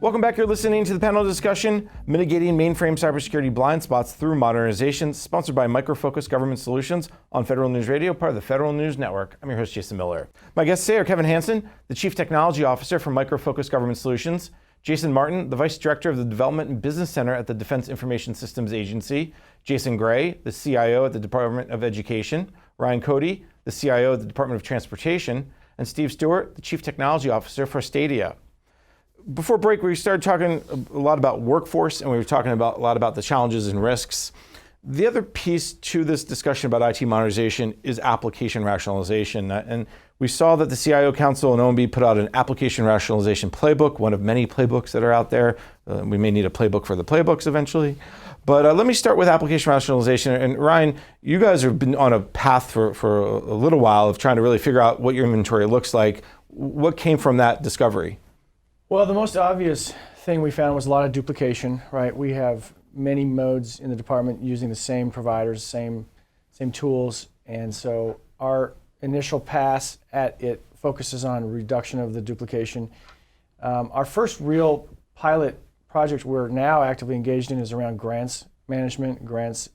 Welcome back. You're listening to the panel discussion, Mitigating Mainframe Cybersecurity Blind Spots Through Modernization, sponsored by Micro Focus Government Solutions on Federal News Radio, part of the Federal News Network. I'm your host, Jason Miller. My guests today are Kevin Hansen, the Chief Technology Officer for Micro Focus Government Solutions, Jason Martin, the Vice Director of the Development and Business Center at the Defense Information Systems Agency, Jason Gray, the CIO at the Department of Education, Ryan Cody, the CIO at the Department of Transportation, and Steve Stewart, the Chief Technology Officer for Stadia. Before break, we started talking a lot about workforce, and we were talking a lot about the challenges and risks. The other piece to this discussion about IT modernization is application rationalization. And we saw that the CIO Council and OMB put out an application rationalization playbook, one of many playbooks that are out there. We may need a playbook for the playbooks eventually. But let me start with application rationalization. And Ryan, you guys have been on a path for a little while of trying to really figure out what your inventory looks like. What came from that discovery? Well, the most obvious thing we found was a lot of duplication, right? We have many modes in the department using the same providers, same tools, and so our initial pass at it focuses on reduction of the duplication. Our first real pilot project we're now actively engaged in is around grants management, grants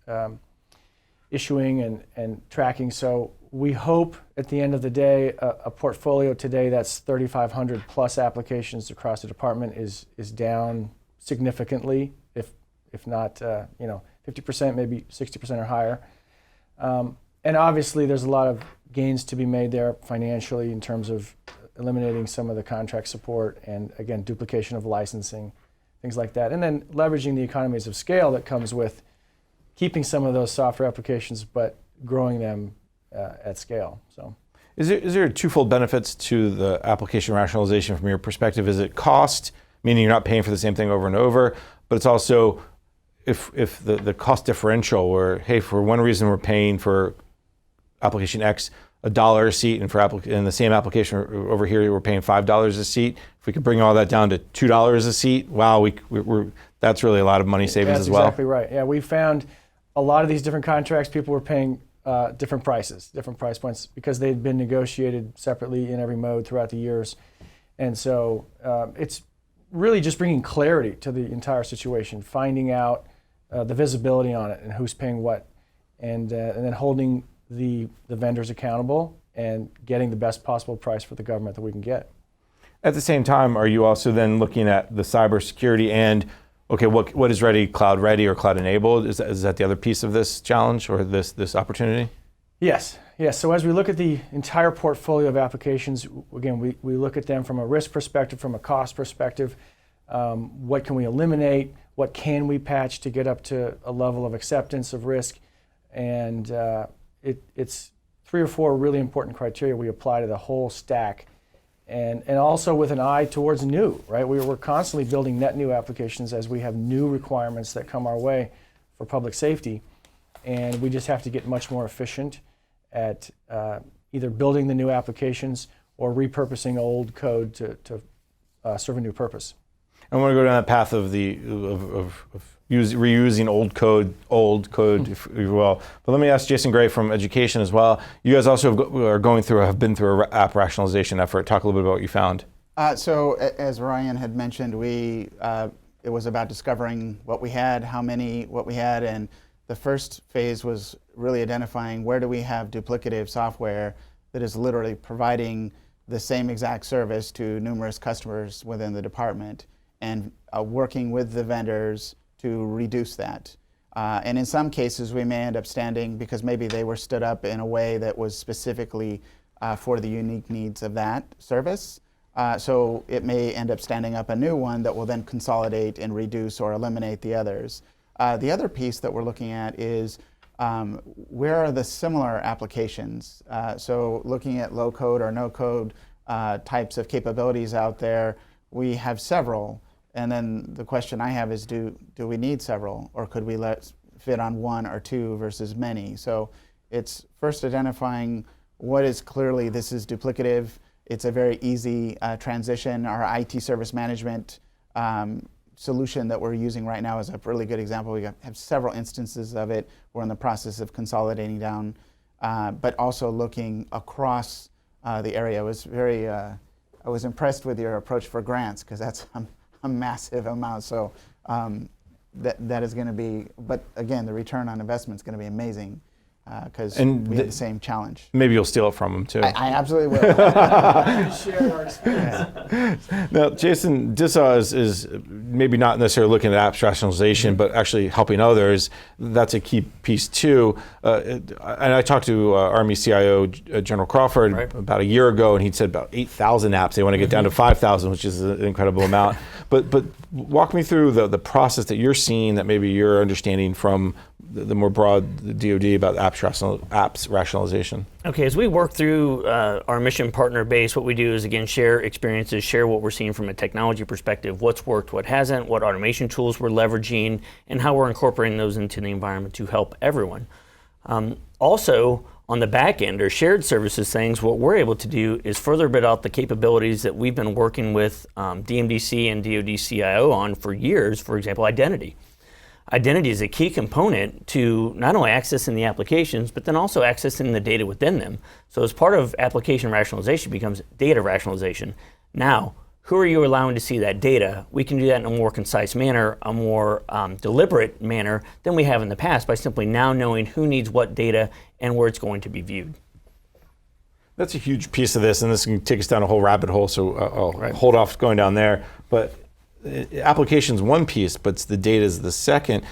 issuing and tracking. So we hope at the end of the day, a portfolio today that's 3,500 plus applications across the department is down significantly, if not 50%, maybe 60% or higher. And obviously there's a lot of gains to be made there financially in terms of eliminating some of the contract support and again, duplication of licensing, things like that. And then leveraging the economies of scale that comes with keeping some of those software applications, but growing them at scale. So, is there twofold benefits to the application rationalization from your perspective? Is it cost, meaning you're not paying for the same thing over and over, but it's also if the cost differential where, hey, for one reason we're paying for application X $1 a seat, and in the same application over here we're paying $5 a seat. If we could bring all that down to $2 a seat, wow, that's really a lot of money savings as well. That's exactly right. Yeah, we found a lot of these different contracts, people were paying different prices, different price points, because they'd been negotiated separately in every mode throughout the years. And so it's really just bringing clarity to the entire situation, finding out the visibility on it and who's paying what, and then holding the vendors accountable and getting the best possible price for the government that we can get. At the same time, are you also then looking at the cybersecurity and, okay, what is ready, cloud ready or cloud enabled? Is that the other piece of this challenge or this opportunity? Yes. So as we look at the entire portfolio of applications, again, we look at them from a risk perspective, from a cost perspective. What can we eliminate? What can we patch to get up to a level of acceptance of risk? And it's 3 or 4 really important criteria we apply to the whole stack. And also with an eye towards new, right? We're constantly building net new applications as we have new requirements that come our way for public safety. And we just have to get much more efficient at either building the new applications or repurposing old code to serve a new purpose. I want to go down that path of reusing old code, if you will. But let me ask Jason Gray from Education as well. You guys also have been through an app rationalization effort. Talk a little bit about what you found. So as Ryan had mentioned, it was about discovering what we had, what we had, and the first phase was really identifying where do we have duplicative software that is literally providing the same exact service to numerous customers within the department, and working with the vendors to reduce that. And in some cases, we may end up standing, because maybe they were stood up in a way that was specifically for the unique needs of that service. So it may end up standing up a new one that will then consolidate and reduce or eliminate the others. The other piece that we're looking at is where are the similar applications? So looking at low code or no code types of capabilities out there, we have several. And then the question I have is, do we need several, or could we fit on 1 or 2 versus many? So it's first identifying what is clearly this is duplicative. It's a very easy transition. Our IT service management solution that we're using right now is a really good example. We have several instances of it. We're in the process of consolidating down, but also looking across the area. I was impressed with your approach for grants, because that's I'm a massive amount. So that is going to be, but again, the return on investment is going to be amazing because we have the same challenge. Maybe you'll steal it from them too. I absolutely will. Share our experience. Now, Jason, DISA is maybe not necessarily looking at apps rationalization, but actually helping others. That's a key piece too. And I talked to Army CIO General Crawford about a year ago, and he said about 8,000 apps. They want to get down to 5,000, which is an incredible amount. But walk me through the process that you're seeing, that maybe you're understanding from the more broad DoD about apps rationalization. Okay, as we work through our mission partner base, what we do is, again, share experiences, share what we're seeing from a technology perspective, what's worked, what hasn't, what automation tools we're leveraging, and how we're incorporating those into the environment to help everyone. Also, on the back end, or shared services things, what we're able to do is further build out the capabilities that we've been working with DMDC and DoD CIO on for years, for example, identity. Identity is a key component to not only accessing the applications, but then also accessing the data within them. So as part of application rationalization becomes data rationalization. Now, who are you allowing to see that data? We can do that in a more concise manner, a more deliberate manner than we have in the past by simply now knowing who needs what data and where it's going to be viewed. That's a huge piece of this, and this can take us down a whole rabbit hole, so I'll hold off going down there. But application's one piece, but the data is the second.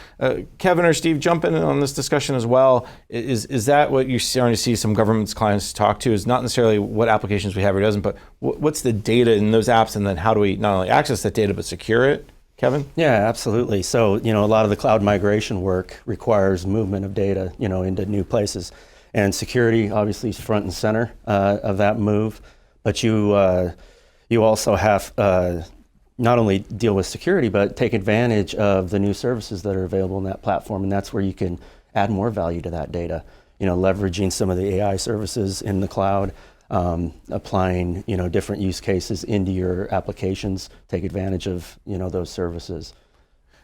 Kevin or Steve, jump in on this discussion as well. Is that what you're starting to see some government's clients talk to? Is not necessarily what applications we have or doesn't, but what's the data in those apps, and then how do we not only access that data but secure it? Kevin? Yeah, absolutely. So, a lot of the cloud migration work requires movement of data, into new places. And security obviously is front and center of that move. But you also have not only deal with security, but take advantage of the new services that are available in that platform. And that's where you can add more value to that data, leveraging some of the AI services in the cloud, applying, different use cases into your applications, take advantage of, those services.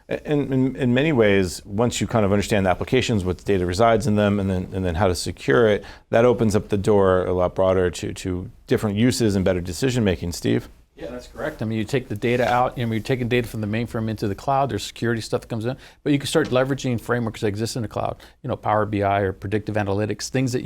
And in many ways, once you kind of understand the applications, what data resides in them, and then how to secure it, that opens up the door a lot broader to different uses and better decision making. Steve? Yeah, that's correct. I mean, you take the data out, you're taking data from the mainframe into the cloud, there's security stuff that comes in, but you can start leveraging frameworks that exist in the cloud, Power BI or predictive analytics, things that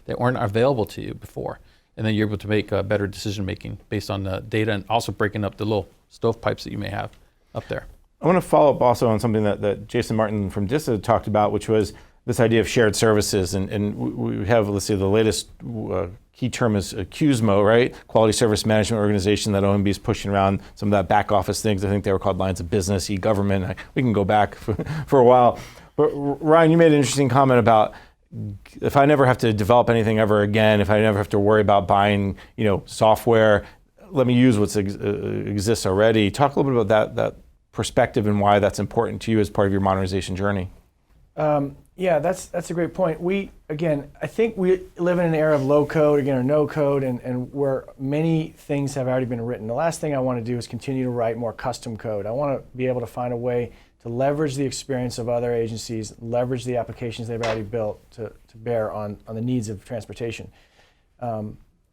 that weren't available to you before. And then you're able to make better decision making based on the data, and also breaking up the little stovepipes that you may have up there. I want to follow up also on something that Jason Martin from DISA talked about, which was this idea of shared services. And we have, let's say, the latest key term is QSMO, right? Quality Service Management Organization, that OMB is pushing around some of that back office things. I think they were called lines of business, e-government. We can go back for a while. But Ryan, you made an interesting comment about, if I never have to develop anything ever again, if I never have to worry about buying, software, let me use what exists already. Talk a little bit about that perspective and why that's important to you as part of your modernization journey. Yeah, that's a great point. I think we live in an era of low code, or no code, and where many things have already been written. The last thing I want to do is continue to write more custom code. I want to be able to find a way to leverage the experience of other agencies, leverage the applications they've already built to bear on the needs of transportation.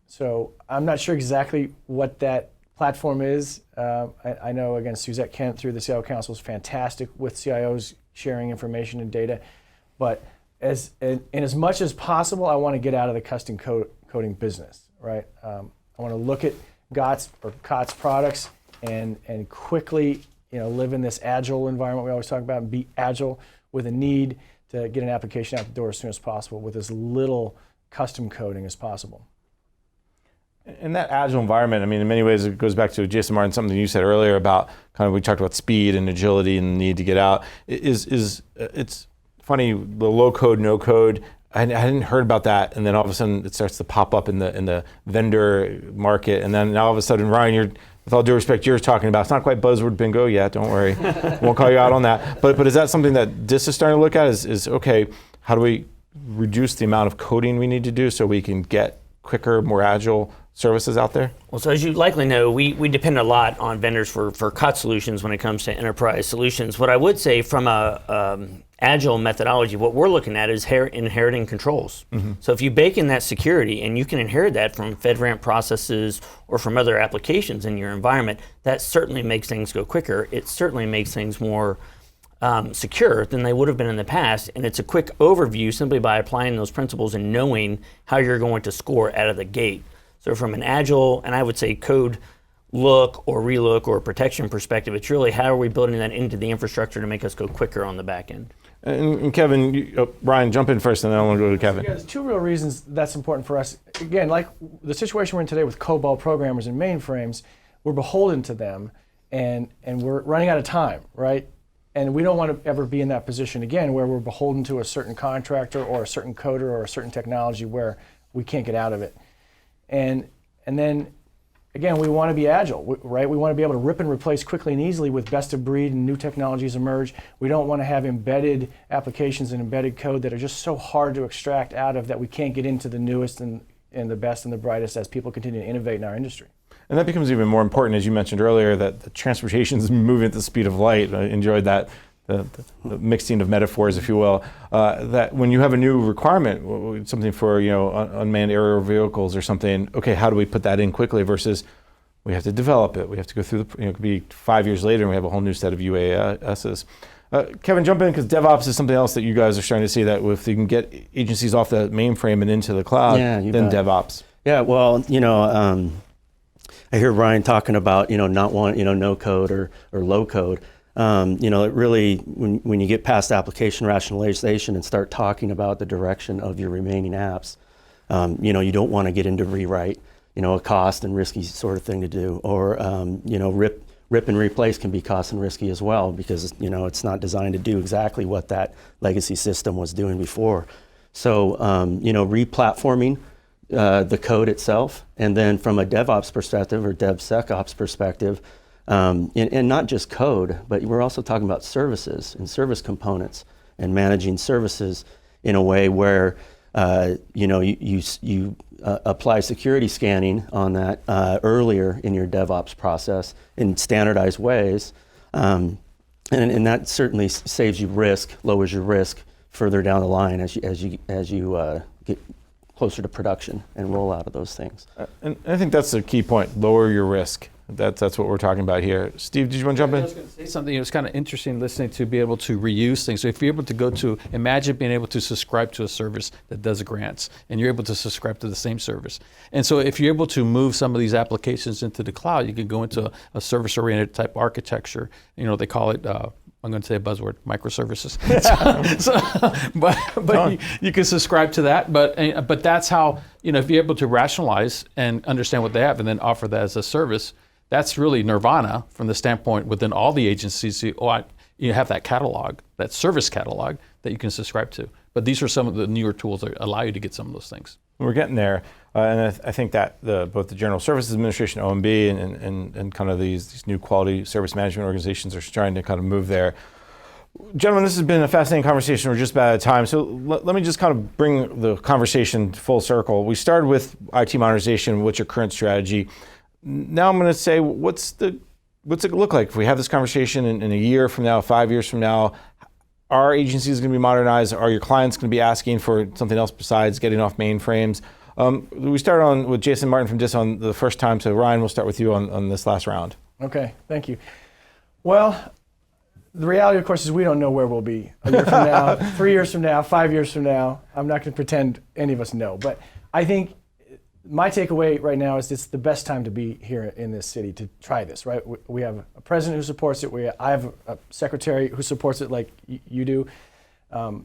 So I'm not sure exactly what that platform is. I know, again, Suzette Kent through the CIO Council is fantastic with CIOs sharing information and data. But in as much as possible, I want to get out of the custom coding business, right? I want to look at COTS products and quickly, live in this agile environment we always talk about, and be agile with a need to get an application out the door as soon as possible with as little custom coding as possible. In that agile environment, I mean, in many ways, it goes back to Jason Martin, something you said earlier about we talked about speed and agility and the need to get out. It's funny, the low code, no code. I hadn't heard about that, and then all of a sudden it starts to pop up in the vendor market, and then all of a sudden, Ryan, with all due respect, you're talking about, it's not quite buzzword bingo yet. Don't worry, won't call you out on that. But is that something that DISA is starting to look at? Is okay? How do we reduce the amount of coding we need to do so we can get quicker, more agile services out there? Well, so as you likely know, we depend a lot on vendors for COT solutions when it comes to enterprise solutions. What I would say from a agile methodology, what we're looking at is inheriting controls. So if you bake in that security, and you can inherit that from FedRAMP processes or from other applications in your environment, that certainly makes things go quicker. It certainly makes things more secure than they would have been in the past. And it's a quick overview simply by applying those principles and knowing how you're going to score out of the gate. So from an agile, and I would say code look or relook or protection perspective, it's really how are we building that into the infrastructure to make us go quicker on the back end. And Kevin, Brian, jump in first, and then I want to go to Kevin. Yeah, there's two real reasons that's important for us. Again, like the situation we're in today with COBOL programmers and mainframes, we're beholden to them, and we're running out of time, right? And we don't want to ever be in that position again where we're beholden to a certain contractor or a certain coder or a certain technology where we can't get out of it. And then, again, we want to be agile, right? We want to be able to rip and replace quickly and easily with best of breed and new technologies emerge. We don't want to have embedded applications and embedded code that are just so hard to extract out of that we can't get into the newest and the best and the brightest as people continue to innovate in our industry. And that becomes even more important, as you mentioned earlier, that the transportation is moving at the speed of light. I enjoyed that, the mixing of metaphors, if you will. That when you have a new requirement, something for unmanned aerial vehicles or something, okay, how do we put that in quickly versus we have to develop it. We have to go through it could be 5 years later and we have a whole new set of UASs. Kevin, jump in, because DevOps is something else that you guys are starting to see, that if you can get agencies off the mainframe and into the cloud, then bet. DevOps. Yeah, well, I hear Ryan talking about, not wanting, no code or low code. It really, when you get past application rationalization and start talking about the direction of your remaining apps, you don't want to get into rewrite, a cost and risky sort of thing to do. Or, rip and replace can be cost and risky as well, because, it's not designed to do exactly what that legacy system was doing before. So, replatforming the code itself, and then from a DevOps perspective or DevSecOps perspective, and not just code, but we're also talking about services and service components and managing services in a way where you apply security scanning on that earlier in your DevOps process in standardized ways, and that certainly saves you risk, lowers your risk further down the line as you get closer to production and rollout of those things. And I think that's the key point, lower your risk. That's what we're talking about here. Steve, did you want to jump in? I was going to say something. It's kind of interesting listening to be able to reuse things. So if you're able to go to, imagine being able to subscribe to a service that does grants, and you're able to subscribe to the same service. And so if you're able to move some of these applications into the cloud, you can go into a service-oriented type architecture. They call it, I'm going to say a buzzword, microservices. But you can subscribe to that. But that's how, if you're able to rationalize and understand what they have and then offer that as a service, that's really nirvana from the standpoint within all the agencies. You have that catalog, that service catalog that you can subscribe to. But these are some of the newer tools that allow you to get some of those things. We're getting there, and I think that both the General Services Administration, OMB, and kind of these new quality service management organizations are trying to kind of move there. Gentlemen, this has been a fascinating conversation. We're just about out of time, so let me just kind of bring the conversation full circle. We started with IT modernization. What's your current strategy? Now I'm going to say, what's it look like if we have this conversation in a year from now, 5 years from now? Are agencies going to be modernized? Are your clients going to be asking for something else besides getting off mainframes? We started with Jason Martin from DIS on the first time, so Ryan, we'll start with you on this last round. Okay, thank you. Well, the reality, of course, is we don't know where we'll be a year from now, 3 years from now, 5 years from now. I'm not going to pretend any of us know, but I think my takeaway right now is it's the best time to be here in this city to try this, right? We have a president who supports it. I have a secretary who supports it like you do.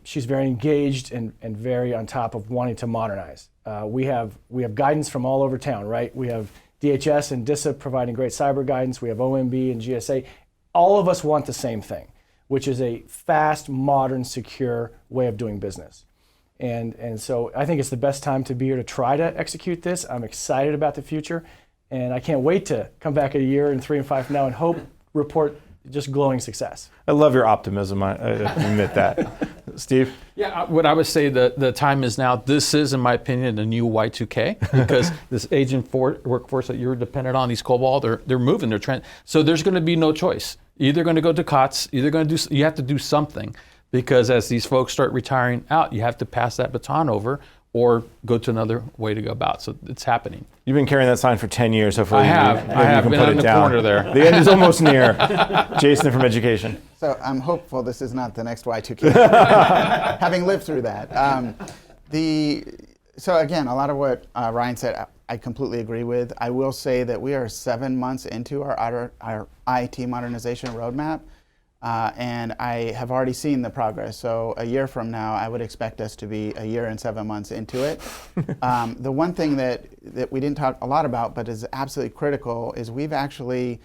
She's very engaged and very on top of wanting to modernize. We have guidance from all over town, right? We have DHS and DISA providing great cyber guidance. We have OMB and GSA. All of us want the same thing, which is a fast, modern, secure way of doing business. And so I think it's the best time to be here to try to execute this. I'm excited about the future, and I can't wait to come back a year and 3 and 5 from now and report just glowing success. I love your optimism. I admit that. Steve? Yeah, what I would say the time is now. This is, in my opinion, the new Y2K because this agent workforce that you're dependent on, these COBOL, they're moving, they're trying. So there's going to be no choice. Either going to go to COTS, either going to do. You have to do something because as these folks start retiring out, you have to pass that baton over or go to another way to go about. So it's happening. You've been carrying that sign for 10 years. Hopefully, I have you can been put in it the down. corner there. The end is almost near. Jason from Education. So I'm hopeful this is not the next Y2K, having lived through that. So again, a lot of what Ryan said, I completely agree with. I will say that we are 7 months into our IT modernization roadmap, and I have already seen the progress. So a year from now, I would expect us to be a year and 7 months into it. The one thing that we didn't talk a lot about, but is absolutely critical, is we've actually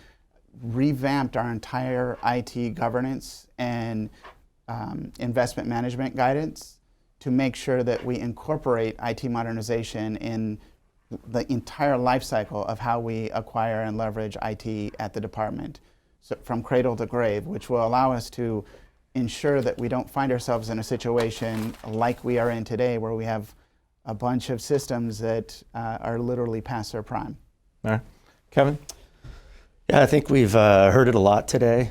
revamped our entire IT governance and investment management guidance to make sure that we incorporate IT modernization in the entire life cycle of how we acquire and leverage IT at the department, so from cradle to grave, which will allow us to ensure that we don't find ourselves in a situation like we are in today where we have a bunch of systems that are literally past their prime. All right. Kevin? Yeah, I think we've heard it a lot today.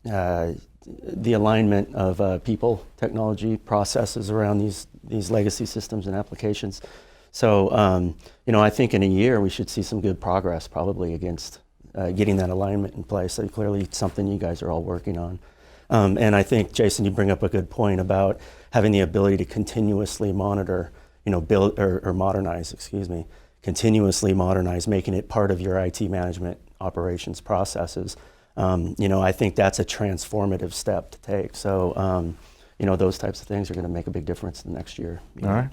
The alignment of people, technology, processes around these legacy systems and applications. So, I think in a year we should see some good progress probably against getting that alignment in place. So clearly it's something you guys are all working on. And I think, Jason, you bring up a good point about having the ability to continuously monitor, build or modernize, continuously modernize, making it part of your IT management operations processes. I think that's a transformative step to take. So, those types of things are going to make a big difference in the next year. All right.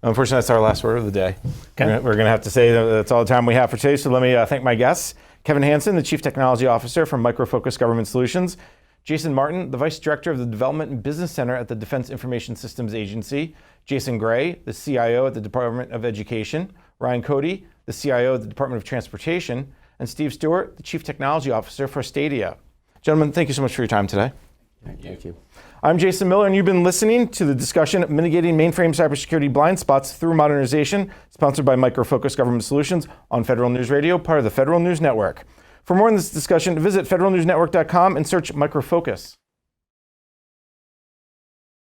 Unfortunately, that's our last word of the day. Okay. We're going to have to say that's all the time we have for today. So let me thank my guests. Kevin Hansen, the Chief Technology Officer from Micro Focus Government Solutions. Jason Martin, the Vice Director of the Development and Business Center at the Defense Information Systems Agency. Jason Gray, the CIO at the Department of Education. Ryan Cody, the CIO at the Department of Transportation. And Steve Stewart, the Chief Technology Officer for Stadia. Gentlemen, thank you so much for your time today. Thank you. I'm Jason Miller, and you've been listening to the discussion Mitigating Mainframe Cybersecurity Blind Spots Through Modernization, sponsored by Micro Focus Government Solutions on Federal News Radio, part of the Federal News Network. For more on this discussion, visit federalnewsnetwork.com and search Micro Focus.